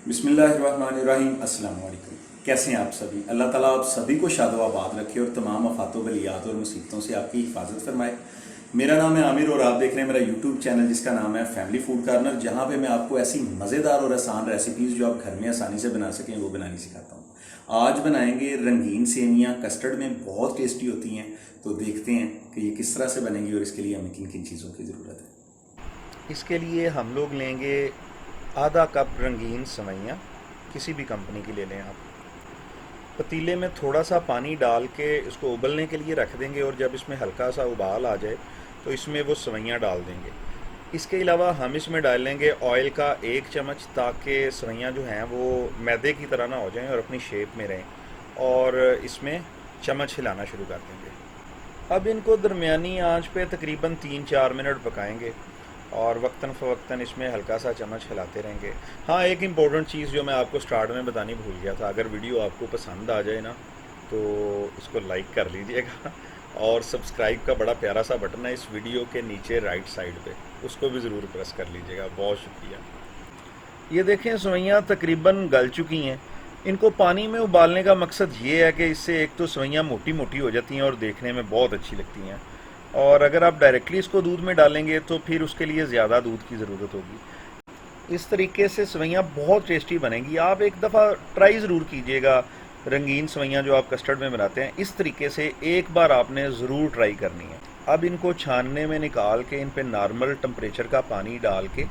बिस्मिल्लाहिर्रहमानिर्रहीम। अस्सलाम वालेकुम। कैसे हैं आप सभी? अल्लाह ताला आप सभी को शादोआबाद रखे और तमाम आफातों बलियात और मुसीबतों से आपकी हिफाजत फरमाए। मेरा नाम है आमिर और आप देख रहे हैं मेरा यूट्यूब चैनल जिसका नाम है फैमिली फूड कॉर्नर, जहां पे मैं आपको ऐसी मज़ेदार और आसान रेसिपीज़ जो आप घर में आसानी से बना सकें वो बनानी सिखाता हूँ। आज बनाएंगे रंगीन सेवियाँ, कस्टर्ड में बहुत टेस्टी होती हैं। तो देखते हैं कि ये किस तरह से बनेंगी और इसके लिए हमें किन किन चीज़ों की ज़रूरत है। इसके लिए हम लोग लेंगे आधा कप रंगीन सेवइयाँ, किसी भी कंपनी की ले लें आप। पतीले में थोड़ा सा पानी डाल के इसको उबलने के लिए रख देंगे और जब इसमें हल्का सा उबाल आ जाए तो इसमें वो सेवइयाँ डाल देंगे। इसके अलावा हम इसमें डाल लेंगे ऑयल का 1 चम्मच, ताकि सेवइयाँ जो हैं वो मैदे की तरह ना हो जाएं और अपनी शेप में रहें। और इसमें चम्मच हिलाना शुरू कर देंगे। अब इनको दरमियानी आंच पे तकरीबन 3-4 मिनट पकाएंगे और वक्तन फ़वक्तन इसमें हल्का सा चम्मच हिलाते रहेंगे। हाँ, एक इम्पोर्टेंट चीज़ जो मैं आपको स्टार्ट में बतानी भूल गया था, अगर वीडियो आपको पसंद आ जाए ना तो इसको लाइक कर लीजिएगा और सब्सक्राइब का बड़ा प्यारा सा बटन है इस वीडियो के नीचे राइट साइड पे, उसको भी ज़रूर प्रेस कर लीजिएगा। बहुत शुक्रिया। ये देखें, सेवइयाँ तकरीबन गल चुकी हैं। इनको पानी में उबालने का मकसद ये है कि इससे एक तो सेवइयाँ मोटी मोटी हो जाती हैं और देखने में बहुत अच्छी लगती हैं, और अगर आप डायरेक्टली इसको दूध में डालेंगे तो फिर उसके लिए ज़्यादा दूध की ज़रूरत होगी। इस तरीके से सेवइयाँ बहुत टेस्टी बनेंगी। आप एक दफ़ा ट्राई ज़रूर कीजिएगा। रंगीन सेवइयाँ जो आप कस्टर्ड में बनाते हैं, इस तरीके से एक बार आपने ज़रूर ट्राई करनी है। अब इनको छानने में निकाल के इन पे नॉर्मल टेम्परेचर का पानी डाल के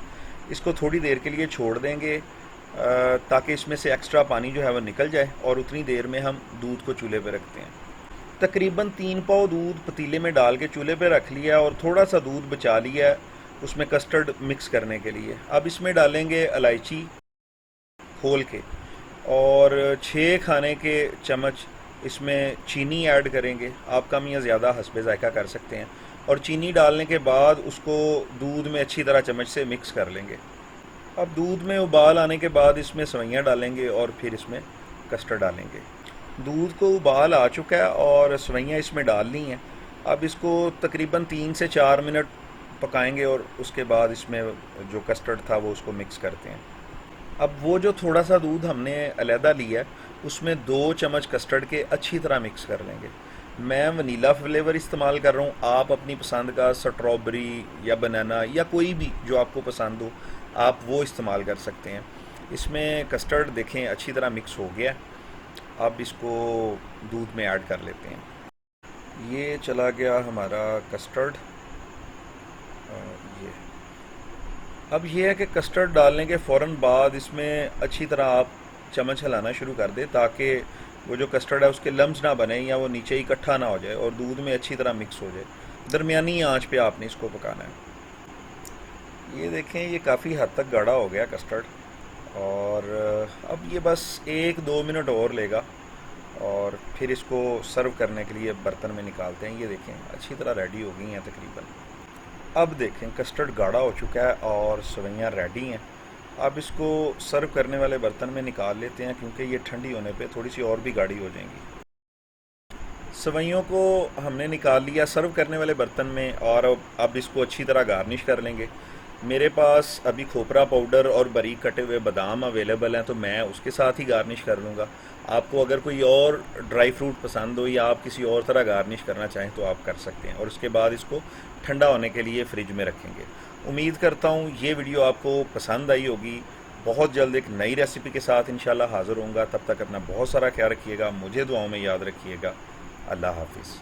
इसको थोड़ी देर के लिए छोड़ देंगे, ताकि इसमें से एक्स्ट्रा पानी जो है वो निकल जाए, और उतनी देर में हम दूध को चूल्हे पे रखते हैं। तकरीबन 3 पाव दूध पतीले में डाल के चूल्हे पे रख लिया और थोड़ा सा दूध बचा लिया उसमें कस्टर्ड मिक्स करने के लिए। अब इसमें डालेंगे इलायची खोल के, और 6 खाने के चम्मच इसमें चीनी ऐड करेंगे। आप कम या ज़्यादा हस्बे ज़ायका कर सकते हैं। और चीनी डालने के बाद उसको दूध में अच्छी तरह चम्मच से मिक्स कर लेंगे। अब दूध में उबाल आने के बाद इसमें सेवइयाँ डालेंगे और फिर इसमें कस्टर्ड डालेंगे। दूध को उबाल आ चुका है और सेवइयाँ इसमें डाल ली हैं। अब इसको तकरीबन 3 से 4 मिनट पकाएंगे और उसके बाद इसमें जो कस्टर्ड था वो उसको मिक्स करते हैं। अब वो जो थोड़ा सा दूध हमने अलहदा लिया है उसमें 2 चम्मच कस्टर्ड के अच्छी तरह मिक्स कर लेंगे। मैं वनीला फ्लेवर इस्तेमाल कर रहा हूँ, आप अपनी पसंद का स्ट्रॉबेरी या बनाना या कोई भी जो आपको पसंद हो आप वो इस्तेमाल कर सकते हैं। इसमें कस्टर्ड देखें अच्छी तरह मिक्स हो गया। अब इसको दूध में ऐड कर लेते हैं। ये चला गया हमारा कस्टर्ड। ये अब ये है कि कस्टर्ड डालने के फ़ौरन बाद इसमें अच्छी तरह आप चम्मच हिलाना शुरू कर दें, ताकि वो जो कस्टर्ड है उसके लम्स ना बने या वो नीचे इकट्ठा ना हो जाए और दूध में अच्छी तरह मिक्स हो जाए। दरमियानी आंच पे आपने इसको पकाना है। ये देखें, ये काफ़ी हद तक गाढ़ा हो गया कस्टर्ड, और अब ये बस 1-2 मिनट और लेगा और फिर इसको सर्व करने के लिए बर्तन में निकालते हैं। ये देखें अच्छी तरह रेडी हो गई हैं तकरीबन। अब देखें कस्टर्ड गाढ़ा हो चुका है और सेवइयाँ रेडी हैं। अब इसको सर्व करने वाले बर्तन में निकाल लेते हैं, क्योंकि ये ठंडी होने पे थोड़ी सी और भी गाढ़ी हो जाएंगी। सेवइयों को हमने निकाल लिया सर्व करने वाले बर्तन में, और अब इसको अच्छी तरह गार्निश कर लेंगे। मेरे पास अभी खोपरा पाउडर और बारीक कटे हुए बादाम अवेलेबल हैं, तो मैं उसके साथ ही गार्निश कर लूँगा। आपको अगर कोई और ड्राई फ्रूट पसंद हो या आप किसी और तरह गार्निश करना चाहें तो आप कर सकते हैं, और उसके बाद इसको ठंडा होने के लिए फ्रिज में रखेंगे। उम्मीद करता हूँ ये वीडियो आपको पसंद आई होगी। बहुत जल्द एक नई रेसिपी के साथ इंशाल्लाह हाज़िर होऊंगा। तब तक अपना बहुत सारा ख्याल रखिएगा, मुझे दुआओं में याद रखिएगा। अल्लाह हाफिज़।